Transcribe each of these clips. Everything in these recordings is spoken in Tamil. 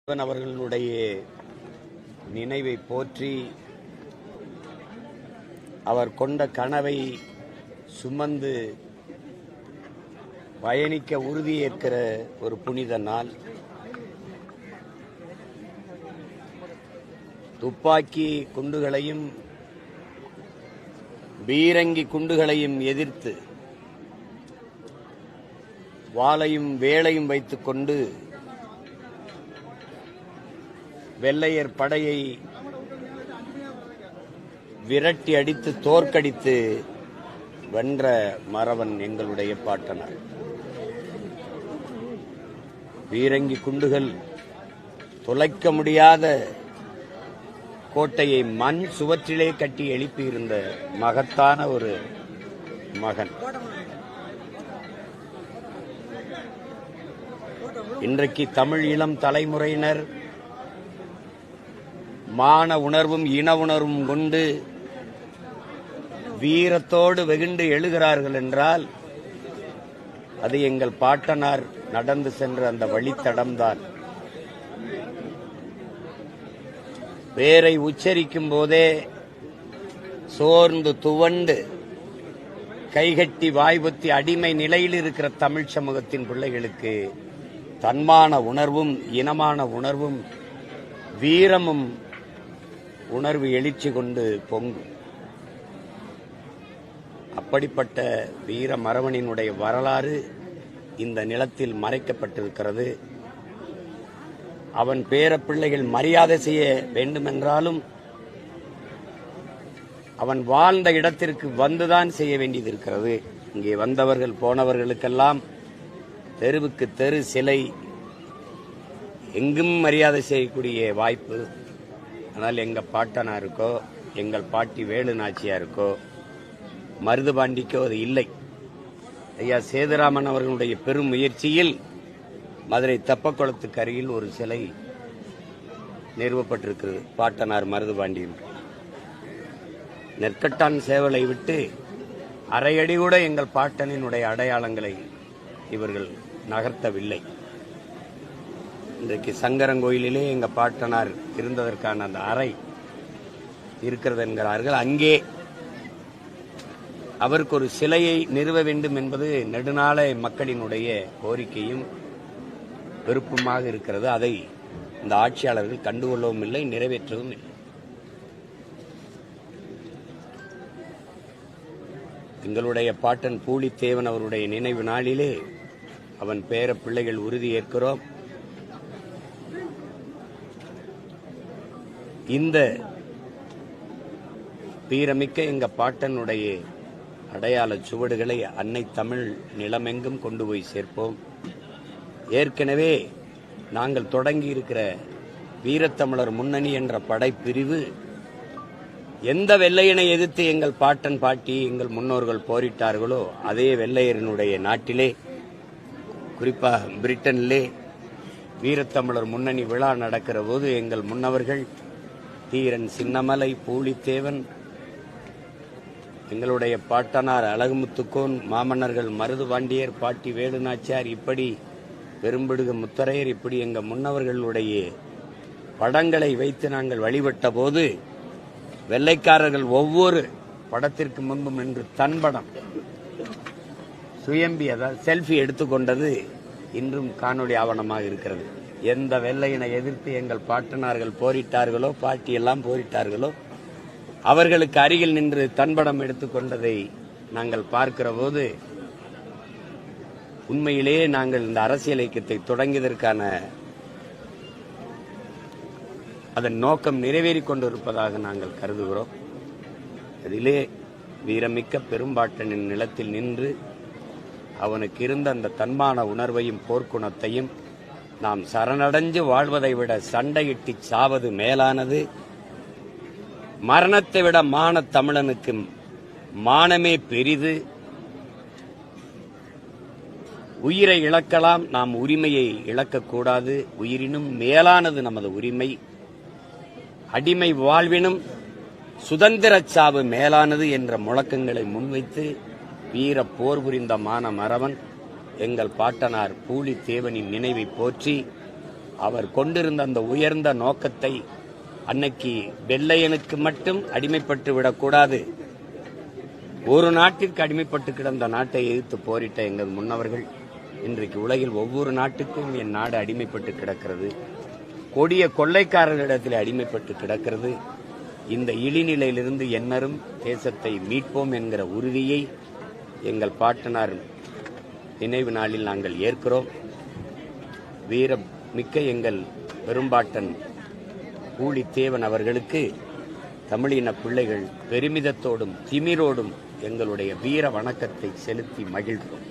அவர்களுடைய நினைவை போற்றி அவர் கொண்ட கனவை சுமந்து பயணிக்க உறுதியேற்கிற ஒரு புனித நாள். துப்பாக்கி குண்டுகளையும் பீரங்கி குண்டுகளையும் எதிர்த்து வாளையும் வேளையும் வைத்துக் கொண்டு வெள்ளையர் படையை விரட்டி அடித்து தோற்கடித்து வென்ற மறவன் எங்களுடைய பாட்டனார். பீரங்கி குண்டுகள் தொலைக்க முடியாத கோட்டையை மண் சுவற்றிலே கட்டி எழுப்பியிருந்த மகத்தான ஒரு மகன். இன்றைக்கு தமிழ் இளம் தலைமுறையினர் மான உணர்வும் இன உணர்வும் கொண்டு வீரத்தோடு வெகுண்டு எழுகிறார்கள் என்றால் அது எங்கள் பாட்டனார் நடந்து சென்ற அந்த வழித்தடம்தான். பேரை உச்சரிக்கும் போதே சோர்ந்து துவண்டு கைகட்டி வாய்புத்தி அடிமை நிலையில் இருக்கிற தமிழ் சமூகத்தின் பிள்ளைகளுக்கு தன்மான உணர்வும் இனமான உணர்வும் வீரமும் உணர்வு எழுச்சி கொண்டு பொங்கும். அப்படிப்பட்ட வீர மறவனினுடைய வரலாறு இந்த நிலத்தில் மறைக்கப்பட்டிருக்கிறது. அவன் பேர பிள்ளைகள் மரியாதை செய்ய வேண்டுமென்றாலும் அவன் வாழ்ந்த இடத்திற்கு வந்துதான் செய்ய வேண்டியது இருக்கிறது. இங்கே வந்தவர்கள் போனவர்களுக்கெல்லாம் தெருவுக்கு தெரு சிலை, எங்கும் மரியாதை செய்யக்கூடிய வாய்ப்பு. ஆனால் எங்க பாட்டனாருக்கோ எங்கள் பாட்டி வேலு நாச்சியாருக்கோ மருதுபாண்டிக்கோ அது இல்லை. ஐயா சேதுராமன் அவர்களுடைய பெரும் முயற்சியில் மதுரை தெப்பக்குளத்துக்கு அருகில் ஒரு சிலை நிறுவப்பட்டிருக்கிறது. பாட்டனார் மருதுபாண்டி. நெற்கட்டான் சேவலை விட்டு அரையடி கூட எங்கள் பாட்டனினுடைய அடையாளங்களை இவர்கள் நகர்த்தவில்லை. இன்றைக்கு சங்கரங்கோயிலிலே எங்க பாட்டனார் இருந்ததற்கான அந்த அறை இருக்கிறது என்கிறார்கள். அங்கே அவருக்கு ஒரு சிலையை நிறுவ வேண்டும் என்பது நெடுநாள மக்களினுடைய கோரிக்கையும் விருப்பமாக இருக்கிறது. அதை இந்த ஆட்சியாளர்கள் கண்டுகொள்ளவும் இல்லை, நிறைவேற்றவும் இல்லை. எங்களுடைய பாட்டன் பூலித்தேவன் அவருடைய நினைவு நாளிலே அவன் பேர பிள்ளைகள் உறுதியேற்கிறோம். இந்த வீரமிக்க எங்க பாட்டனுடைய அடையாள சுவடுகளை அன்னை தமிழ் நிலமெங்கும் கொண்டு போய் சேர்ப்போம். ஏற்கனவே நாங்கள் தொடங்கி இருக்கிற வீரத்தமிழர் முன்னணி என்ற படைப்பிரிவு எந்த வெள்ளையனை எதிர்த்து எங்கள் பாட்டன் பாட்டி எங்கள் முன்னோர்கள் போரிட்டார்களோ அதே வெள்ளையரினுடைய நாட்டிலே, குறிப்பாக பிரிட்டனிலே வீரத்தமிழர் முன்னணி விழா நடக்கிற போது எங்கள் முன்னவர்கள் தீரன் சின்னமலை, பூலித்தேவன், எங்களுடைய பாட்டனார் அழகுமுத்துக்கோன், மாமன்னர்கள் மருதுபாண்டியர், பாட்டி வேலுநாச்சியார், இப்படி பெரும்பிடுகு முத்தரையர், இப்படி எங்கள் முன்னவர்களுடைய படங்களை வைத்து நாங்கள் வழிபட்ட போது வெள்ளைக்காரர்கள் ஒவ்வொரு படத்திற்கு முன்பும் நின்று தன் படம் சுயம்பி, அதாவது செல்ஃபி எடுத்துக்கொண்டது இன்றும் காணொலி ஆவணமாக இருக்கிறது. எந்த வெள்ளையினை எதிர்த்து எங்கள் பாட்டனார்கள் போரிட்டார்களோ, பாட்டியெல்லாம் போரிட்டார்களோ, அவர்களுக்கு அருகில் நின்று தன்படம் எடுத்துக்கொண்டதை நாங்கள் பார்க்கிற போது உண்மையிலேயே நாங்கள் இந்த அரசியல் இயக்கத்தை தொடங்கியதற்கான அதன் நோக்கம் நிறைவேறிக் கொண்டிருப்பதாக நாங்கள் கருதுகிறோம். அதிலே வீரமிக்க பெரும்பாட்டனின் நிலத்தில் நின்று அவனுக்கு இருந்த அந்த தன்மான உணர்வையும் போர்க்குணத்தையும் நாம் சரணடைஞ்சு வாழ்வதை விட சண்டையிட்டு சாவது மேலானது. மரணத்தை விட மான தமிழனுக்கு மானமே பெரிது. உயிரை இழக்கலாம், நாம் உரிமையை இழக்கக்கூடாது. உயிரினும் மேலானது நமது உரிமை. அடிமை வாழ்வினும் சுதந்திர சாவு மேலானது என்ற முழக்கங்களை முன்வைத்து வீர போர் புரிந்த மான மறவன் எங்கள் பாட்டனார் பூலித்தேவனின் நினைவை போற்றி அவர் கொண்டிருந்த அந்த உயர்ந்த நோக்கத்தை அன்னைக்கு வெள்ளையனுக்கு மட்டும் அடிமைப்பட்டு விடக்கூடாது, ஒரு நாட்டிற்கு அடிமைப்பட்டு கிடந்த நாட்டை எதிர்த்து போரிட்ட எங்கள் முன்னவர்கள் இன்றைக்கு உலகில் ஒவ்வொரு நாட்டுக்கும் என் நாடு அடிமைப்பட்டு கிடக்கிறது, கொடிய கொள்ளைக்காரர்களிடத்தில் அடிமைப்பட்டு கிடக்கிறது. இந்த இழிநிலையிலிருந்து என்னரும் தேசத்தை மீட்போம் என்கிற உறுதியை எங்கள் பாட்டனார் நினைவு நாளில் நாங்கள் ஏற்கிறோம். வீர மிக்க எங்கள் பெரும்பாட்டன் பூலித்தேவன் அவர்களுக்கு தமிழின பிள்ளைகள் பெருமிதத்தோடும் திமிரோடும் எங்களுடைய வீர வணக்கத்தை செலுத்தி மகிழ்கிறோம்.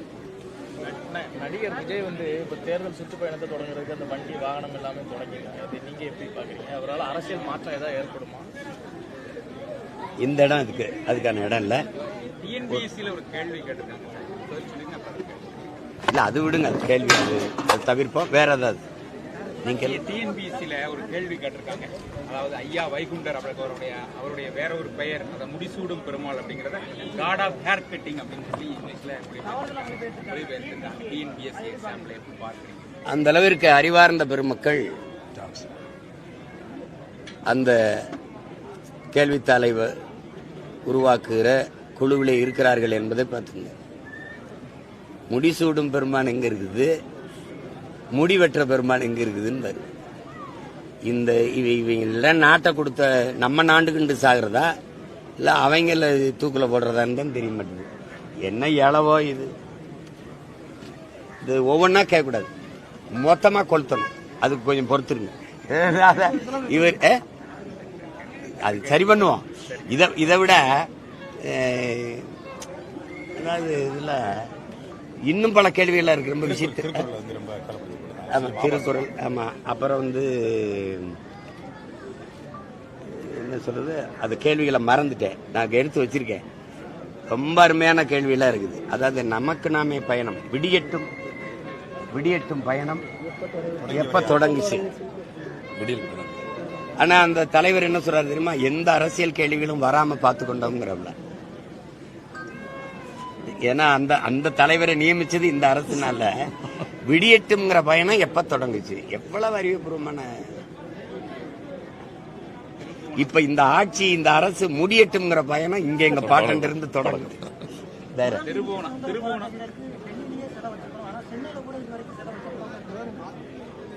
நடிகர் விஜய் இப்ப தேர்தல் சுற்றுப்பயணத்தை தொடங்குறதுக்கு அந்த வண்டி வாகனம் எல்லாமே தொடங்கிருக்காங்க. நீங்க எப்படி பாக்குறீங்க? அவரால் அரசியல் மாற்றம் ஏதாவது ஏற்படுமா? இந்த இடம் அதுக்கான இடம் இல்ல. டிஎன்பிஎஸ்சில ஒரு கேள்வி கேட்டிருக்காங்க. இல்ல அது விடுங்க, அது கேள்வி அது தவிர்ப்போம். வேற ஏதாவது நீங்க டிஎன்பிஎஸ்சில ஒரு கேள்வி கேட்டிருக்காங்க. அதாவது ஐயா வைகுண்டர் அவருடைய வேற ஒரு பெயர், அதை முடிசூடும் பெருமாள் அப்படிங்கறத காட் ஆஃப் ஹேர் கட்டிங் அப்படின்னு சொல்லி இங்கிலீஷ்ல மொழிபெயர்த்திருக்காங்க. டிஎன்பிஎஸ்சி எக்ஸாம்ல எப்படி பார்க்குறீங்க? அந்த அளவிற்கு அறிவார்ந்த பெருமக்கள் அந்த கேள்வித்தாளை உருவாக்குகிற குழுவிலே இருக்கிறார்கள் என்பதை பார்த்துங்க. முடிசூடும் பெருமான் எங்க இருக்குது, முடிவெற்ற பெருமான் எங்க இருக்குதுன்னு இந்த இவங்க நாட்டை கொடுத்த நம்ம நாண்டுகிண்டு சாகிறதா இல்ல அவங்கள தூக்கில போடுறதான்னு தான் தெரிய மாட்டேங்குது. என்ன இளவோ இது ஒவ்வொன்னா கேட்கக்கூடாது, மொத்தமா கொளுத்தணும். அதுக்கு கொஞ்சம் பொறுத்துருங்க. இவர் அது சரி பண்ணுவோம். இதை விட அதாவது இதுல இன்னும் பல கேள்விகள் இருக்கு. ரொம்ப விஷயத்து ஆமா, திருக்குறள் ஆமா. அப்புறம் என்ன சொல்றது, அது கேள்விகளை மறந்துட்டேன், நான் எடுத்து வச்சிருக்கேன். ரொம்ப அருமையான கேள்வியெல்லாம் இருக்குது. அதாவது நமக்கு நாமே பயணம், விடியட்டும் பயணம் எப்ப தொடங்குச்சு. ஆனா அந்த தலைவர் என்ன சொல்றாரு தெரியுமா, எந்த அரசியல் கேள்விகளும் வராம பார்த்து கொண்டோங்கிறவங்கள. ஏன்னா அந்த தலைவரை நியமிச்சது இந்த அரசுனால. விடியட்டும்ங்கிற பயணம் எப்ப தொடங்குச்சு, எவ்வளவு அறிவுபூர்வமான. இப்ப இந்த ஆட்சி, இந்த அரசு முடியட்டும்ங்கிற பயணம் இங்க எங்க பாட்டன் இருந்து தொடங்குது. வேற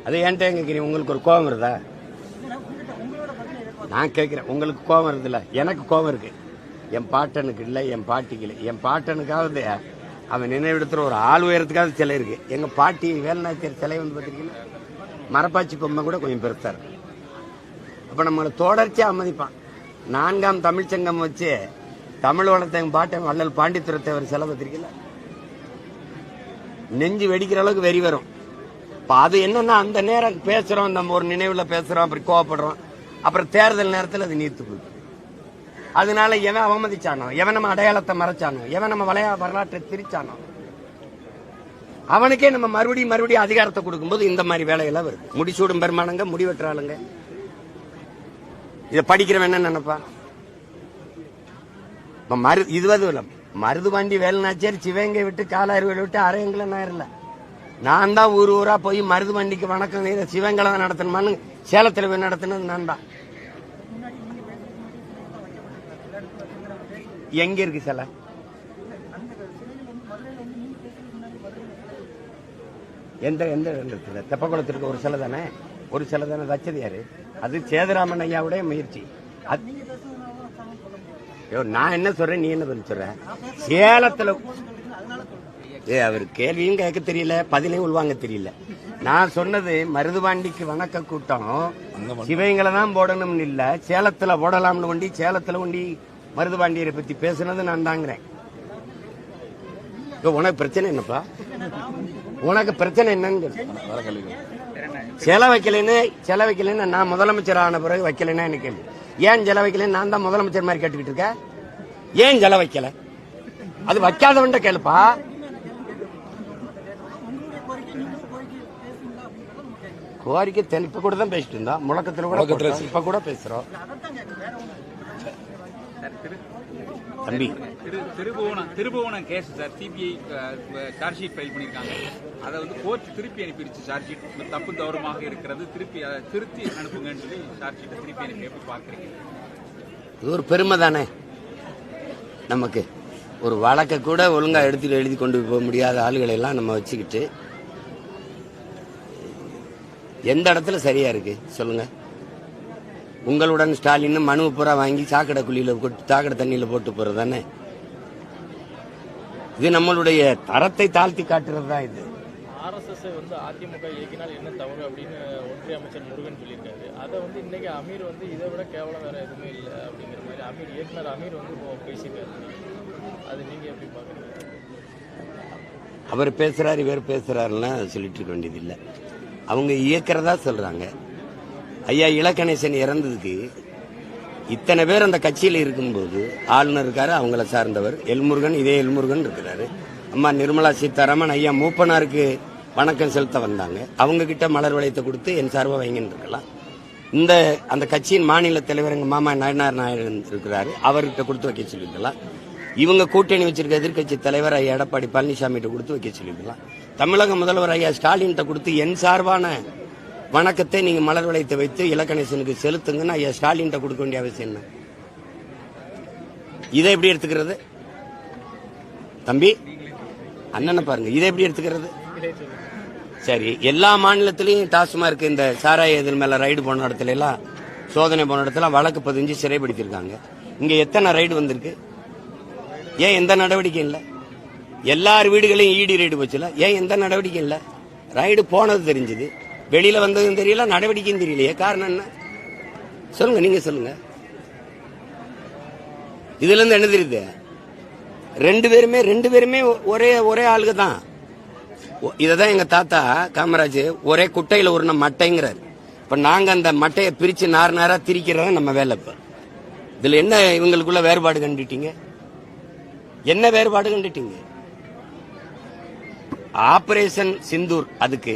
அது ஏன்ட்ட கேக்குறீங்க, உங்களுக்கு ஒரு கோபம் வருதா? நான் கேட்கிறேன், உங்களுக்கு கோபம் வருது இல்ல, எனக்கு கோபம் இருக்கு. என் பாட்டனுக்கு இல்ல, என் பாட்டிக்கு இல்லை. என் பாட்டனுக்காவது அவன் நினைவிடத்துல ஒரு ஆள் உயரத்துக்காவது சிலை இருக்கு. எங்க பாட்டி வேலுநாச்சியார் சிலை பாத்தீங்கன்னா மரப்பாச்சி பொம்மை கூட கொஞ்சம் பெருசாரு. அப்ப நம்மளை தொடர்ச்சியா அமதிப்பான். 4ஆம் தமிழ்ச்சங்கம் வச்சு தமிழ் வளர்த்த எங்க பாட்டன் வள்ளல் பாண்டித்துரத்தேவர் சிலை பத்திரிக்கல, நெஞ்சு வெடிக்கிற அளவுக்கு வெறி வரும். அது என்னன்னா அந்த நேரம் பேசுறோம், நம்ம ஒரு நினைவுல பேசுறோம், அப்படி கோவப்படுறோம். அப்புறம் தேர்தல் நேரத்தில் அது நீர்த்து போகுது. அதனால எவன் அவமதிச்சானோ, எவன் நம்ம அடையாளத்தை மறைச்சானோ, எவன் நம்ம வரலாற்றை திரிச்சானோ, அவனுக்கே நம்ம மறுபடியும் அதிகாரத்தை கொடுக்கும்போது இந்த மாதிரி வேலையெல்லாம் வருது. முடிசூடும் பெருமானங்க, முடிவெற்றாளுங்க. இதை படிக்கிறவன் என்ன நினைப்பா? இதுவது இல்லை, மருதுபாண்டி வேலுநாச்சியார் சிவகங்கை விட்டு காலாறுவேல் விட்டு அரையங்கள நேரில்ல. நான் தான் ஊரா போய் மருதுபாண்டிக்கு வணக்கம் சிவகங்கை நடத்தணுமான்னு சேலத்தில் போய் நடத்தினது நான் தான். எங்க இருக்கு சிலை? எந்த தெப்பக்குளத்திற்கு ஒரு சிலை தானே, ஒரு சிலை தானே வச்சது யாரு? அது சேதுராமன் ஐயாவுடைய முயற்சி. நான் என்ன சொல்றேன், நீ என்ன பதில் சொல்ற? சேலத்துல அவர் கேள்வியும் கேட்க தெரியல, பதிலையும் உள்வாங்க தெரியல. நான் சொன்னது மருதுபாண்டிக்கு வணக்க கூட்டம் சிவகங்களை தான் போடணும்னு இல்ல, சேலத்துல போடலாம்னு கொண்டி, சேலத்துல கொண்டி மருதுபாண்டியரை பத்தி பேசுனது நான் தாங்கிறேன். உனக்கு பிரச்சனை என்னப்பா? உனக்கு பிரச்சனை என்னன்னு செல வைக்கலன்னு நான் முதலமைச்சர் ஆன பிறகு வைக்கலன்னா என்ன கேள்வி? ஏன் செல வைக்கலன்னு நான் தான் முதலமைச்சர் மாதிரி கேட்டுக்கிட்டு இருக்கேன். ஏன் செல வைக்கல? அது வைக்காதவன்ட கேளுப்பா. கோரிக்கை இப்ப கூட தான் பேசிட்டு இருந்தா, முழக்கத்துல கூட இப்ப கூட பேசுறோம். தம்பி Thiruppuvanam case sir, CBI charge sheet file பண்ணியிருக்காங்க. அதை வந்து கோர்ட் திருப்பி அனுப்பிடுச்சு. சார்ஜ் ஷீட் தப்பு தவறுமாக இருக்கிறது, திருத்தி அனுப்புங்கன்னு சொல்லி சார்ஜ் ஷீட்டை திருப்பி அனுப்பி எப்படி பார்க்குறீங்க? இது ஒரு பெருமை தானே நமக்கு. ஒரு வழக்கை கூட ஒழுங்கா எழுதி கொண்டு போக முடியாத ஆளுகளை எல்லாம் நம்ம வச்சுக்கிட்டு எந்த இடத்துல சரியா இருக்கு சொல்லுங்க? உங்களுடன் ஸ்டாலின் மனு பூரா வாங்கி சாக்கடை குழியில சாக்கடை தண்ணியில போட்டு போறது தானே. இது நம்மளுடைய தரத்தை தாழ்த்தி காட்டுறது தான். இது RSS வந்து அதிமுக இயக்கினால் என்ன தவறு அப்படின்னு ஒன்றிய அமைச்சர் முருகன் சொல்லியிருக்காரு. அதை வந்து இன்னைக்கு அமீர் வந்து இதை விட கேவலம் வேற எதுவுமே இல்லை அப்படிங்கிற மாதிரி இயக்குனர் அமீர் வந்து பேசியிருக்காரு. அது நீங்க எப்படி பாக்குறீங்க? அவர் பேசுறாரு இவர் பேசுறாருன்னா சொல்லிட்டு இருக்க வேண்டியது இல்லை. அவங்க இயக்கிறதா சொல்றாங்க. ஐயா இலக்கணேசன் இறந்ததுக்கு இத்தனை பேர் அந்த கட்சியில் இருக்கும்போது ஆளுநர் இருக்காரு, அவங்கள சார்ந்தவர் எல்முருகன், இதே எல்முருகன் இருக்கிறாரு. அம்மா நிர்மலா சீதாராமன் ஐயா மூப்பனாருக்கு வணக்கம் செலுத்த வந்தாங்க. அவங்க கிட்ட மலர் வளையத்தை கொடுத்து என் சார்பா வைங்கன்னு இருக்கலாம். அந்த கட்சியின் மாநில தலைவர் எங்க மாமா நயனார் நாயர் இருக்கிறாரு, அவர்கிட்ட கொடுத்து வைக்க சொல்லியிருக்கலாம். இவங்க கூட்டணி வச்சிருக்க எதிர்கட்சி தலைவர் ஐயா எடப்பாடி பழனிசாமி கொடுத்து வைக்க சொல்லியிருக்கலாம். தமிழக முதல்வர் ஐயா ஸ்டாலின் கொடுத்து என் சார்பான வணக்கத்தை நீங்க மலர் வளையத்தை வைத்து இலக்கணேசனுக்கு செலுத்துங்கன்னு ஐயா ஸ்டாலின் கொடுக்க வேண்டிய அவசியம் என்ன? இதை எப்படி எடுத்துக்கிறது தம்பி? அண்ணனை பாருங்க, இதை எப்படி எடுத்துக்கிறது? சரி, எல்லா மாநிலத்திலையும் டாஸ்மார்க் இந்த சாராய இதன் மேல ரைடு போன இடத்துல எல்லாம் சோதனை போன இடத்துல வழக்கு பதிஞ்சு சிறைப்படுத்திருக்காங்க. இங்க எத்தனை ரைடு வந்திருக்கு? ஏன் எந்த நடவடிக்கை இல்லை? எல்லார் வீடுகளையும் ஈடி ரைடு போச்சுல, ஏன் எந்த நடவடிக்கை இல்லை? ரைடு போனது தெரிஞ்சது, வெளியில வந்ததும் தெரியல, நடவடிக்கையும் தெரியலையே. காரணம் என்ன சொல்லுங்க, நீங்க சொல்லுங்க. இதுல இருந்து என்ன தெரியுது? ரெண்டு பேருமே ஒரே ஆளுக தான். இததான் எங்க தாத்தா காமராஜ் ஒரே குட்டையில ஒரு மட்டைங்கிறாரு. இப்ப நாங்க அந்த மட்டையை பிரிச்சு நாரா திரிக்கிறத நம்ம வேலை. இப்ப இதுல என்ன இவங்களுக்குள்ள வேறுபாடு கண்டுட்டீங்க? என்ன வேறுபாடு கண்டுட்டீங்க? ஆபரேஷன் சிந்தூர் அதுக்கு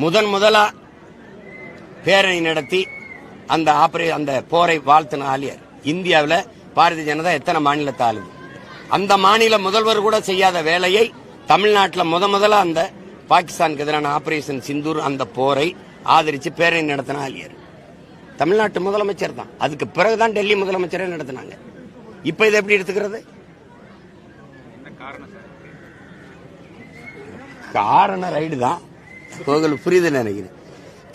முதலா பேரணி நடத்தி அந்த போரை வாழ்த்தின ஆலியார். இந்தியாவில் பாரதிய ஜனதா எத்தனை மாநிலத்தை ஆளுது? அந்த மாநில முதல்வர் கூட செய்யாத வேலையை தமிழ்நாட்டில் முதலா அந்த பாகிஸ்தானுக்கு எதிரான ஆபரேஷன் சிந்தூர் அந்த போரை ஆதரிச்சு பேரணி நடத்தின ஆலியார் தமிழ்நாட்டு முதலமைச்சர் தான். அதுக்கு பிறகுதான் டெல்லி முதலமைச்சரே நடத்தினாங்க. இப்ப இதை எப்படி எடுத்துக்கிறது? காரணம் ரைடு தான். உங்களுக்கு புரியுது நினைக்கிறேன்.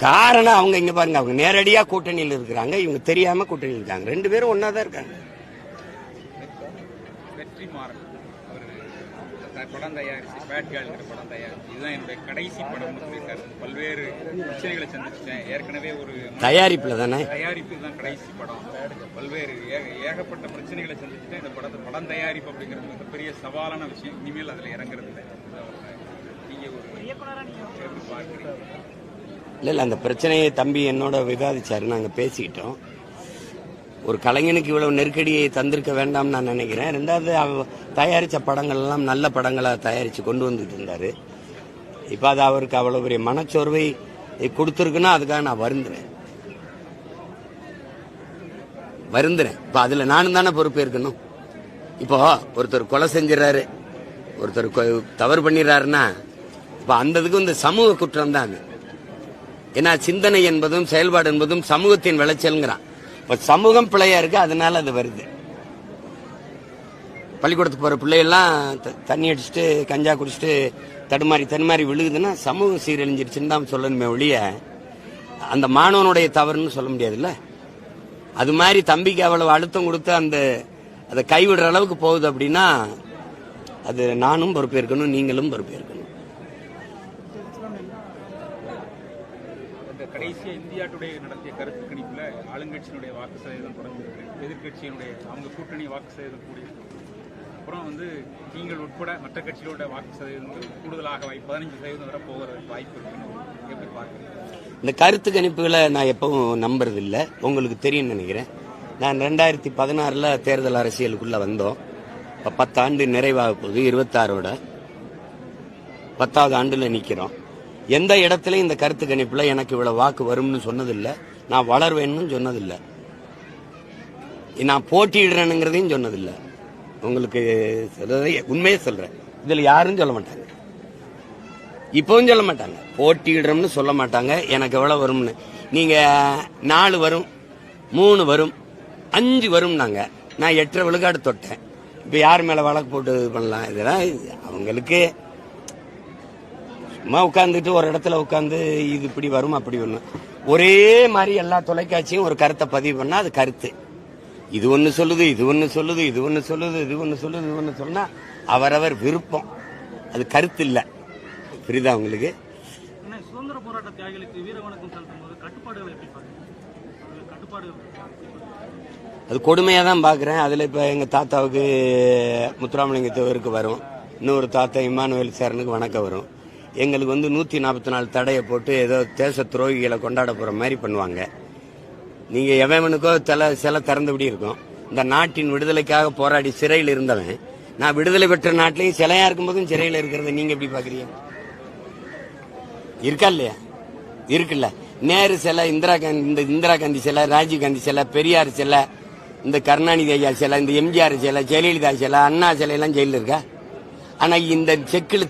காரணம் அவங்க இங்க பாருங்க, அவங்க நேரடியா கூட்டணியில் இருக்கிறாங்க, இவங்க தெரியாம கூட்டணியில் இருக்காங்க. ரெண்டு பேரும் ஒன்னாதான் இருக்காங்க. படம் தயாரிச்சு பேட்கால்ங்கிற படம் தயாரிச்சு இதுதான் என்னுடைய கடைசி படம் சொல்லியிருக்காரு. பல்வேறு பிரச்சனைகளை சந்திச்சிட்டேன். ஏற்கனவே ஒரு தயாரிப்புல தானே, தயாரிப்பு தான் கடைசி படம். பல்வேறு ஏகப்பட்ட பிரச்சனைகளை சந்திச்சுட்டேன். இந்த படம் தயாரிப்பு அப்படிங்கிறது மிகப்பெரிய சவாலான விஷயம். இனிமேல் அதுல இறங்குறது இல்லை. நீங்க ஒரு எப்படி பார்க்குறீங்க? இல்ல அந்த பிரச்சனையை தம்பி என்னோட விவாதிச்சாரு, நாங்க பேசிக்கிட்டோம். ஒரு கலைஞனுக்கு இவ்வளவு நெருக்கடியை தந்திருக்க வேண்டாம் நான் நினைக்கிறேன். ரெண்டாவது தயாரிச்ச படங்கள் எல்லாம் நல்ல படங்களா தயாரிச்சு கொண்டு வந்துட்டு இருந்தாரு. இப்ப அது அவருக்கு அவ்வளவு பெரிய மனச்சோர்வை கொடுத்துருக்குன்னா அதுக்காக நான் வருந்துறேன். இப்ப அதுல நானும் தானே பொறுப்பேற்கணும். இப்போ ஒருத்தர் கொலை செஞ்சிடறாரு, ஒருத்தர் தவறு பண்ணிடுறாருன்னா இப்ப அந்த இதுக்கு இந்த சமூக குற்றம் தான். ஏன்னா சிந்தனை என்பதும் செயல்பாடு என்பதும் சமூகத்தின் விளைச்சல்ங்கிறான். இப்ப சமூகம் பிள்ளையா இருக்கு, அதனால அது வருது. பள்ளிக்கூடத்துக்கு போற பிள்ளையெல்லாம் தண்ணி அடிச்சுட்டு கஞ்சா குடிச்சிட்டு தடுமாறி விழுகுதுன்னா சமூகம் சீரழிஞ்சிருச்சுன்னு தான் சொல்லணுமே ஒழிய அந்த மாணவனுடைய தவறுன்னு சொல்ல முடியாதுல்ல. அது மாதிரி தம்பிக்கு அவ்வளவு அழுத்தம் கொடுத்து அதை கைவிடுற அளவுக்கு போகுது அப்படின்னா அது நானும் பொறுப்பேற்கணும், நீங்களும் பொறுப்பேற்கணும். கடைசியா இந்தியா டுடே நடத்திய கருத்து கணிப்புல ஆளுங்கட்சியினுடைய வாக்கு சதவீதம் குறைஞ்சிருக்கு, எதிர்கட்சியினுடைய அவங்க கூட்டணி வாக்கு சதவீதம் கூடியிருக்கு. அப்புறம் நீங்கள் உட்பட மற்ற கட்சிகளோட வாக்கு சதவீதங்கள் கூடுதலாக 15% வரை போகிற வாய்ப்பு இருக்குன்னு எப்படி பார்க்குறீங்க? இந்த கருத்து கணிப்புகளை நான் எப்பவும் நம்புறது இல்லை. உங்களுக்கு தெரியும் நினைக்கிறேன். நான் 2016 தேர்தல் அரசியலுக்குள்ள வந்தோம். 10 ஆண்டு நிறைவாக போகுது. 26ஓட 10வது ஆண்டுல நிக்கிறோம். எந்த இடத்துலயும் இந்த கருத்து கணிப்புல எனக்கு இவ்வளவு வாக்கு வரும்னு சொன்னதில்லை, நான் வளர்வேன்னு சொன்னதில்லை, நான் போட்டியிடுறேனுங்கிறதையும் சொன்னதில்லை. உங்களுக்கு சொல்றதை உண்மையே சொல்றேன். இதுல யாரும் சொல்ல மாட்டாங்க, இப்பவும் சொல்ல மாட்டாங்க, போட்டியிடுறோம்னு சொல்ல மாட்டாங்க. எனக்கு எவ்வளவு வரும்னு நீங்க 4 வரும், 3 வரும், 5 வரும். நான் 8.5 விழுக்காடு தொட்டேன். இப்ப யார் மேல வழக்கு போட்டு பண்ணலாம்? இதெல்லாம் அவங்களுக்கு சும்மா உட்கார்ந்துட்டு ஒரு இடத்துல உட்கார்ந்து இது இப்படி வரும் அப்படி வரும். ஒரே மாதிரி எல்லா தொலைக்காட்சியும் ஒரு கருத்தை பதிவு பண்ணா அது கருத்து. இது ஒண்ணு சொல்லுது, இது ஒண்ணு சொல்லுது, இது ஒண்ணு சொல்லுது, இது ஒண்ணு சொல்லுது, இது ஒண்ணு சொன்னா அவரவர் விருப்பம், அது கருத்து இல்ல. புரியுதா உங்களுக்கு? சுதந்திர போராட்ட தியாகிகளுக்கு வீர வணக்கம் செலுத்தும் போது கட்டுப்பாடுகள் எப்படி கட்டுப்பாடுகள் அது கொடுமையா தான் பாக்குறேன். அதுல இப்ப எங்க தாத்தாவுக்கு முத்துராமலிங்க தேவருக்கு வரும், இன்னொரு தாத்தா இமானுவேல் சேரனுக்கு வணக்கம் வரும். எங்களுக்கு 144 தடையை போட்டு ஏதோ தேச துரோகிகளை கொண்டாட போற மாதிரி பண்ணுவாங்க. நீங்க எவனுக்கோ சில திறந்தபடி இருக்கும். இந்த நாட்டின் விடுதலைக்காக போராடி சிறையில் இருந்தவன், நான் விடுதலை பெற்ற நாட்டிலையும் சிலையா இருக்கும் போதும் சிறையில் இருக்கிறத நீங்க எப்படி பாக்குறீங்க? இருக்கா இல்லையா? இருக்குல்ல. நேரு சிலை, இந்திரா காந்தி சிலை, ராஜீவ் காந்தி சிலை, பெரியார் சிலை, இந்த கருணாநிதி ஐயா சிலை, இந்த எம்ஜிஆர் சிலை, ஜெயலலிதா சிலை, அண்ணா சிலை எல்லாம் ஜெயில இருக்கா? ஆனா இந்த செக்கில்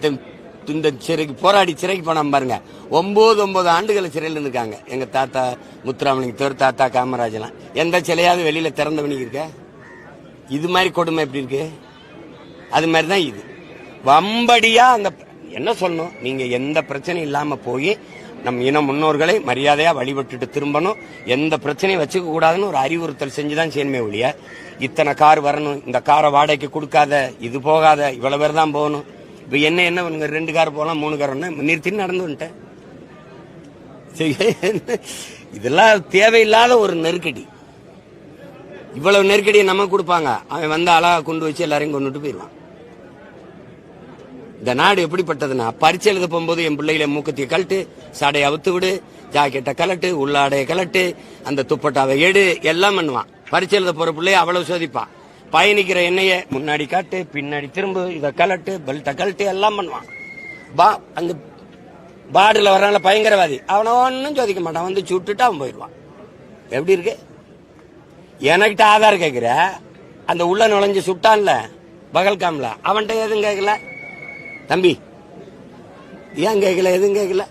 இந்த சிறைக்கு போராடி சிறைக்கு போனா பாருங்க, 9 ஆண்டுகள் சிறையில் இருந்திருக்காங்க. எங்க தாத்தா முத்துராமலிங்க தேவர், தாத்தா காமராஜ் எல்லாம். எந்த சிலையாவது வெளியில திறந்த பண்ணி இருக்க? இது மாதிரி கொடுமை எப்படி இருக்கு? அது மாதிரிதான் இது. வம்படியா அந்த என்ன சொல்லணும், நீங்க எந்த பிரச்சனையும் இல்லாம போய் நம் இன முன்னோர்களை மரியாதையா வழிபட்டுட்டு திரும்பணும். எந்த பிரச்சனையும் வச்சுக்க கூடாதுன்னு ஒரு அறிவுறுத்தல் செஞ்சுதான் செய்யணுமே ஒழிய, இத்தனை கார் வரணும், இந்த காரை வாடகைக்கு கொடுக்காத, இது போகாத, இவ்வளவு பேர் தான் போகணும். இப்ப என்ன பண்ணுங்க, 2 கார் போகலாம், 3 கார் நிறுத்தி நடந்து வந்துட்டேன். இதெல்லாம் தேவையில்லாத ஒரு நெருக்கடி. இவ்வளவு நெருக்கடியை நம்ம கொடுப்பாங்க, அவன் வந்து அழகா கொண்டு வச்சு எல்லாரையும் கொண்டுட்டு போயிடுவான். இந்த நாடு எப்படிப்பட்டதுன்னா, பரீட்சை எழுத போகும்போது என் பிள்ளைகளை மூக்கத்திய கலட்டு, சாடையை அவுத்து விடு, ஜாக்கெட்டை கலட்டு, உள்ளாடையை கலட்டு, அந்த துப்பட்டாவை எடு, எல்லாம் பண்ணுவான். பரீட்சை எழுத போற பிள்ளைய அவ்வளவு சோதிப்பான். பயணிக்கிற எண்ணெய முன்னாடி காட்டு, பின்னாடி திரும்ப, இதை கலட்டு, பெல்ட்டை கலட்டு, எல்லாம் பண்ணுவான். அந்த பாடுல வர்றாங்கள பயங்கரவாதி, அவனை ஒன்னும் சோதிக்க மாட்டான், வந்து சுட்டுட்டு அவன் போயிடுவான். எப்படி இருக்கு? எனக்கிட்ட ஆதார் கேட்கிற, அந்த உள்ள நுழைஞ்சு சுட்டான்ல பகல்காம்ல, அவன்கிட்ட எதுவும் கேட்கல தம்பி, ஏன் கேட்கல, எதுவும் கேட்கல.